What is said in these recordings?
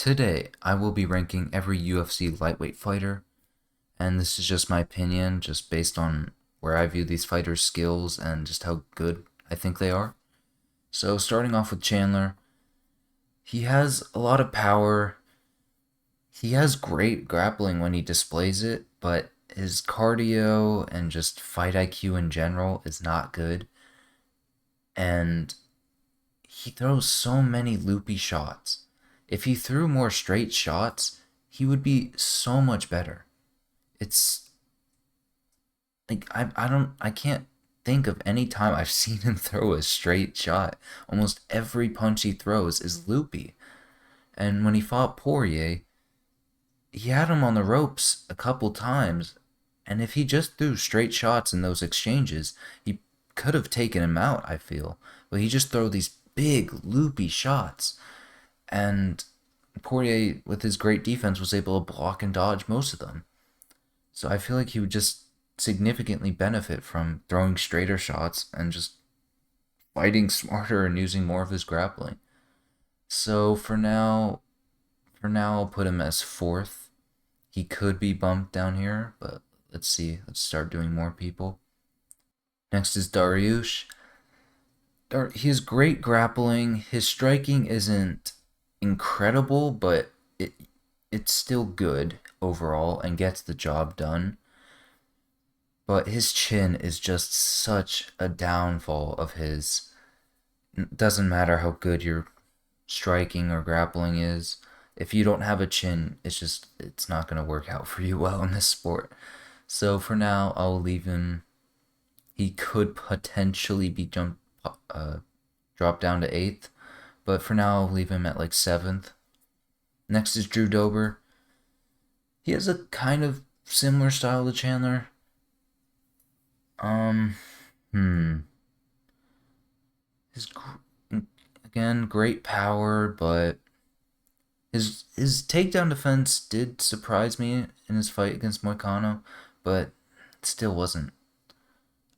Today, I will be ranking every UFC lightweight fighter, and this is just my opinion, just based on where I view these fighters' skills and just how good I think they are. So, starting off with Chandler, he has a lot of power. He has great grappling when he displays it, but his cardio and just fight IQ in general is not good. And he throws so many loopy shots. If he threw more straight shots, he would be so much better. It's like I can't think of any time I've seen him throw a straight shot. Almost every punch he throws is loopy. And when he fought Poirier, he had him on the ropes a couple times, and if he just threw straight shots in those exchanges, he could have taken him out, I feel. But he just throw these big loopy shots, and Poirier, with his great defense, was able to block and dodge most of them. So I feel like he would just significantly benefit from throwing straighter shots and just fighting smarter and using more of his grappling. So for now I'll put him as fourth. He could be bumped down here, but let's see. Let's start doing more people. Next is Dariush. He has great grappling. His striking isn't incredible, but it's still good overall and gets the job done. But his chin is just such a downfall of his. It doesn't matter how good your striking or grappling is. If you don't have a chin, it's not going to work out for you well in this sport. So for now, I'll leave him. He could potentially be dropped down to eighth, but for now I'll leave him at like seventh. Next is Drew Dober. He has a kind of similar style to Chandler. Um, hmm. His again great power, but his takedown defense did surprise me in his fight against Moicano, but it still wasn't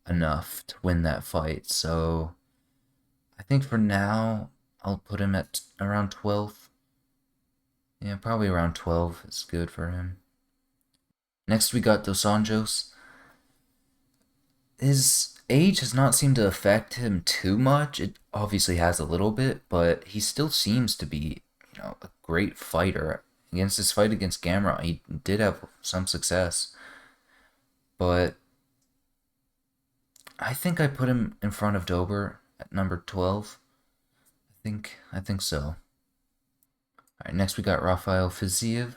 enough to win that fight. So I think for now I'll put him at around 12th. Yeah, probably around 12 is good for him. Next we got Dos Anjos. His age has not seemed to affect him too much. It obviously has a little bit, but he still seems to be, a great fighter. Against his fight against Gamrot, he did have some success, but I think I put him in front of Dober at number 12. I think so. All right, next we got Rafael Fiziev.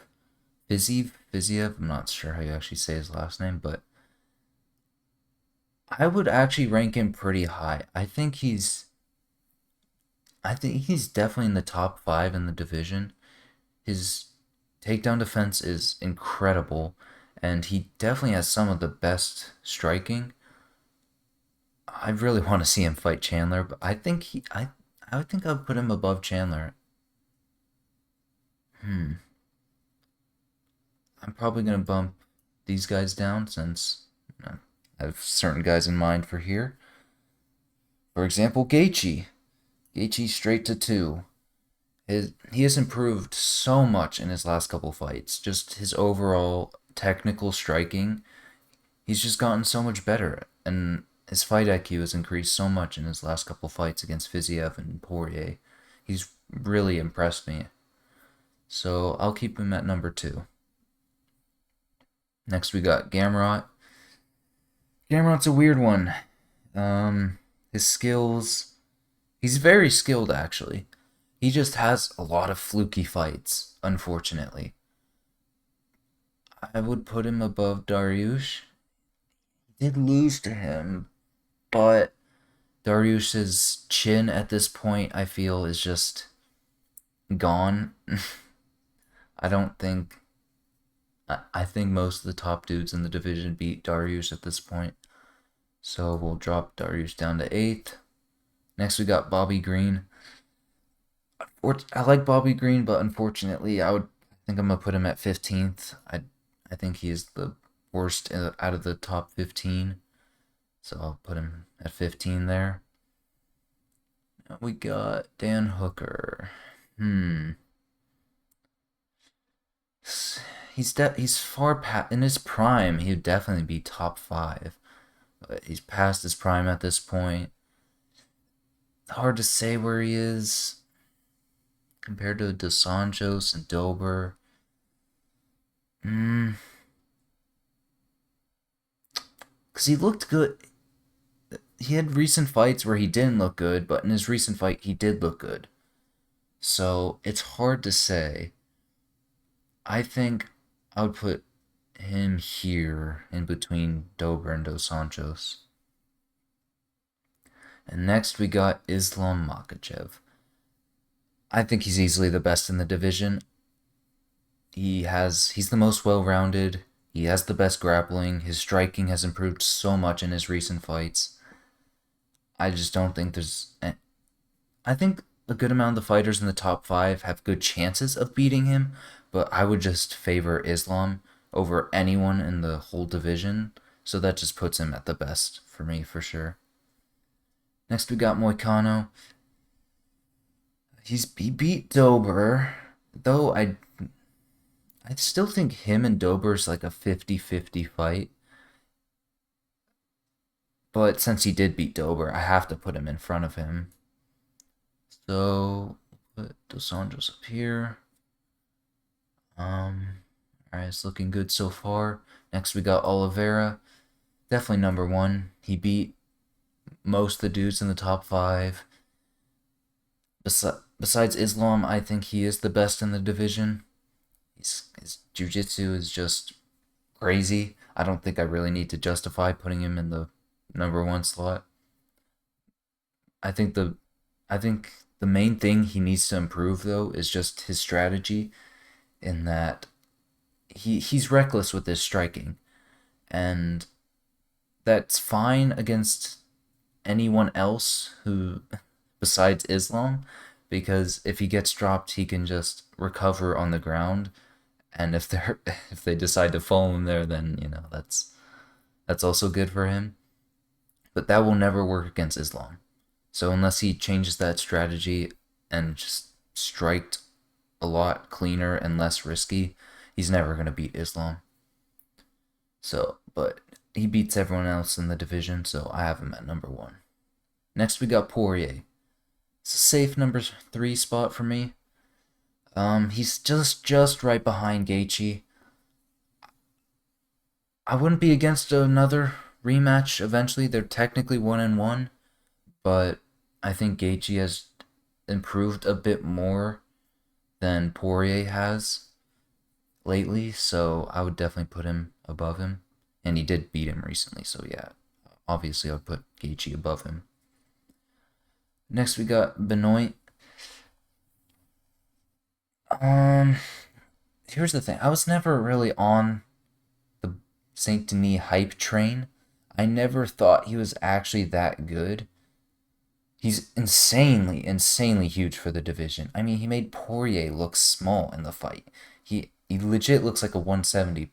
Fiziev. I'm not sure how you actually say his last name, but I would actually rank him pretty high. I think he's definitely in the top 5 in the division. His takedown defense is incredible, and he definitely has some of the best striking. I really want to see him fight Chandler, but I would think I'd put him above Chandler. Hmm. I'm probably gonna bump these guys down since I have certain guys in mind for here. For example, Gaethje. Gaethje straight to 2. He has improved so much in his last couple fights. Just his overall technical striking, he's just gotten so much better, and his fight IQ has increased so much in his last couple fights against Fiziev and Poirier. He's really impressed me. So I'll keep him at number 2. Next we got Gamrot. Gamrot's a weird one. His skills, he's very skilled actually. He just has a lot of fluky fights, unfortunately. I would put him above Dariush. He did lose to him, but Dariush's chin at this point, I feel, is just gone. I don't think. I think most of the top dudes in the division beat Dariush at this point. So we'll drop Dariush down to 8th. Next, we got Bobby Green. I like Bobby Green, but unfortunately, I think I'm gonna put him at 15th. I think he is the worst out of the top 15, so I'll put him at 15 there. We got Dan Hooker. Hmm. he's far past in his prime. He would definitely be top five. But he's past his prime at this point. Hard to say where he is compared to Dos Anjos and Dober. Mm, because he looked good. He had recent fights where he didn't look good, but in his recent fight he did look good. So it's hard to say. I think I would put him here in between Dober and Dos Santos. And next we got Islam Makachev. I think he's easily the best in the division. He's the most well-rounded. He has the best grappling. His striking has improved so much in his recent fights. I just don't think there's I think a good amount of the fighters in the top 5 have good chances of beating him, but I would just favor Islam over anyone in the whole division. So that just puts him at the best for me for sure. Next we got Moicano. He beat Dober, though I still think him and Dober's like a 50-50 fight. But since he did beat Dober, I have to put him in front of him. So put Dos Anjos up here. Alright, it's looking good so far. Next we got Oliveira. Definitely number one. He beat most of the dudes in the top 5. Besides Islam, I think he is the best in the division. His jiu-jitsu is just crazy. I don't think I really need to justify putting him in the number 1 slot. I think the I think the main thing he needs to improve though is just his strategy in that he's reckless with his striking, and that's fine against anyone else who besides Islam, because if he gets dropped he can just recover on the ground, and if they decide to follow him there, then that's also good for him. But that will never work against Islam. So unless he changes that strategy and just striked a lot cleaner and less risky, he's never going to beat Islam. So, but he beats everyone else in the division, so I have him at number 1. Next we got Poirier. It's a safe number 3 spot for me. He's just right behind Gaethje. I wouldn't be against another rematch eventually. They're technically 1-1, but I think Gaethje has improved a bit more than Poirier has lately, so I would definitely put him above him. And he did beat him recently, so yeah, obviously I would put Gaethje above him. Next we got Benoit. Here's the thing. I was never really on the Saint Denis hype train. I never thought he was actually that good. He's insanely huge for the division. I mean, he made Poirier look small in the fight. He legit looks like a 170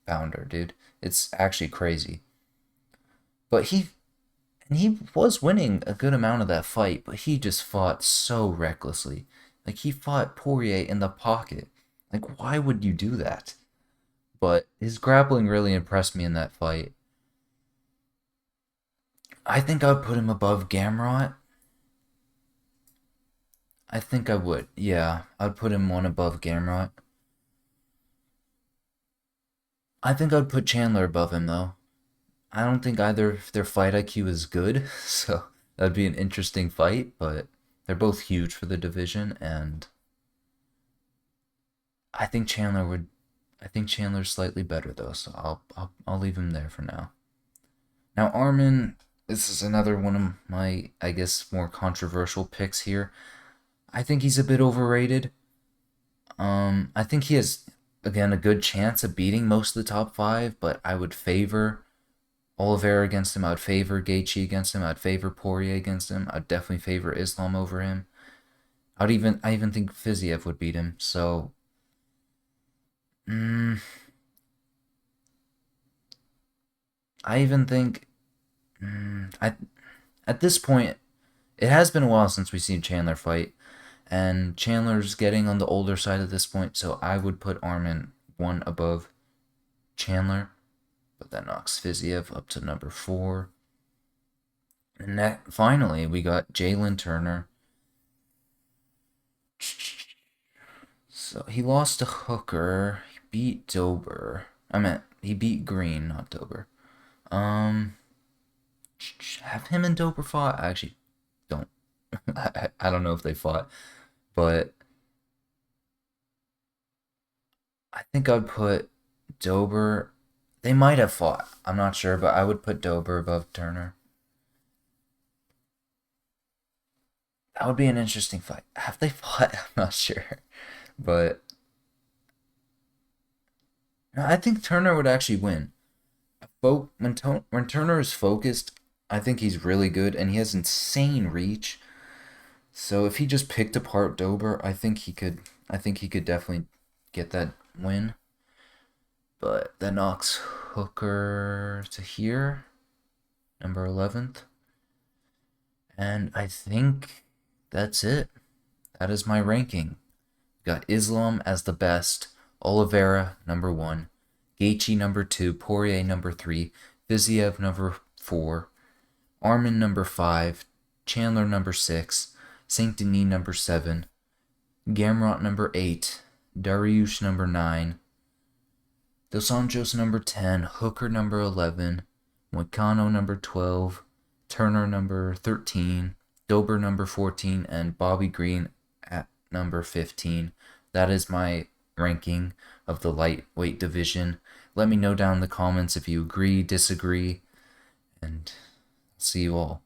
pounder, dude. It's actually crazy. But he was winning a good amount of that fight, but he just fought so recklessly. Like, he fought Poirier in the pocket. Like, why would you do that? But his grappling really impressed me in that fight. I think I would put him above Gamrot. I think I would. Yeah, I'd put him 1 above Gamrot. I think I'd put Chandler above him, though. I don't think either of their fight IQ is good, so that'd be an interesting fight, but they're both huge for the division, and I think Chandler's slightly better though, so I'll leave him there for now. Now Armin, this is another one of my, I guess, more controversial picks here. I think he's a bit overrated. I think he has, again, a good chance of beating most of the top 5, but I would favor Oliveira against him. I would favor Gaethje against him. I'd favor Poirier against him. I'd definitely favor Islam over him. I even think Fiziev would beat him. So, mm, I even think, I at this point, it has been a while since we've seen Chandler fight, and Chandler's getting on the older side at this point. So I would put Armin one above Chandler, but that knocks Fiziev up to number 4. And that, finally, we got Jalen Turner. So he lost to Hooker. He beat Dober. He beat Green, not Dober. Um, have him and Dober fought? I actually don't. I don't know if they fought, but I think I'd put Dober. They might have fought. I'm not sure, but I would put Dober above Turner. That would be an interesting fight. Have they fought? I'm not sure, but I think Turner would actually win. When Turner is focused, I think he's really good, and he has insane reach. So if he just picked apart Dober, I think he could. I think he could definitely get that win. But that knocks Hooker to here, number 11th. And I think that's it. That is my ranking. Got Islam as the best, Oliveira number 1, Gaethje number 2, Poirier number 3, Fiziev number 4, Arman number 5, Chandler number 6, Saint Denis number 7, Gamrot number 8, Dariush number 9, Dos Anjos number 10, Hooker number 11, Moicano number 12, Turner number 13, Dober number 14, and Bobby Green at number 15. That is my ranking of the lightweight division. Let me know down in the comments if you agree, disagree, and see you all.